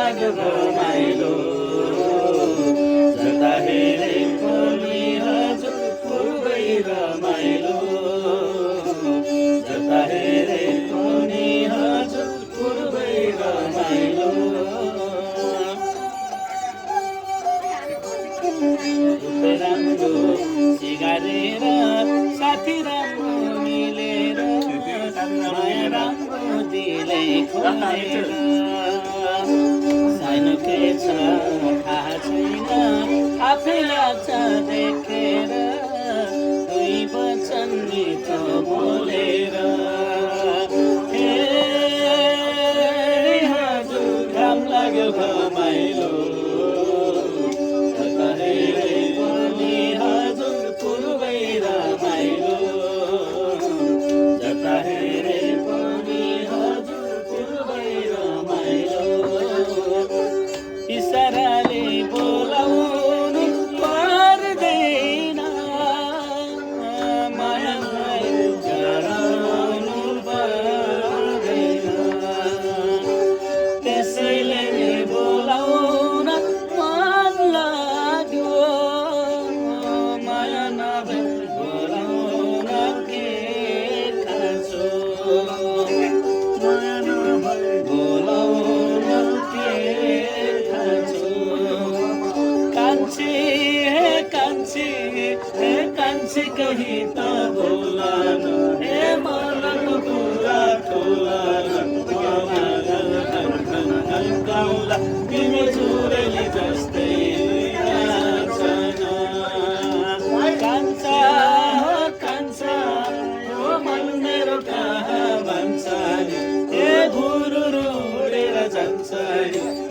लाग्यो रमाइलो जता हेरे पनि हजुर पूर्वै रमाइलो जता हेरे पनि हजुर पूर्वै रमाइलो रूपै राम्रो सिगारेर साथी राम्रो मिलेर माया राम्रो दिलै खोलेर सानो के छ थाहा छैन आफै लाग्छ देखेर दुई वचन मिठो बोलेर हे हजुर घाम लाग्यो घमाइलो जता हेरे पनि हजुर पूर्वै रमाइलो जता हेरे पनि हजुर पूर्वै रमाइलो इसाराले बोलाउनु पर्दैन मायालाई गराउनु पर्दैन त्यसैले बोलाउन मन लाग्यो माया नभए बोलाउन के खाँचो माया नभए बोलाउन के कान्छी कहीं त बोलान हे मनको कुरा ठोलान गाउँला तिमी चुरेली जस्तै कान्छा हो मन मेरो कहाँ भन्छ हे घुरुर उडेर जान्छ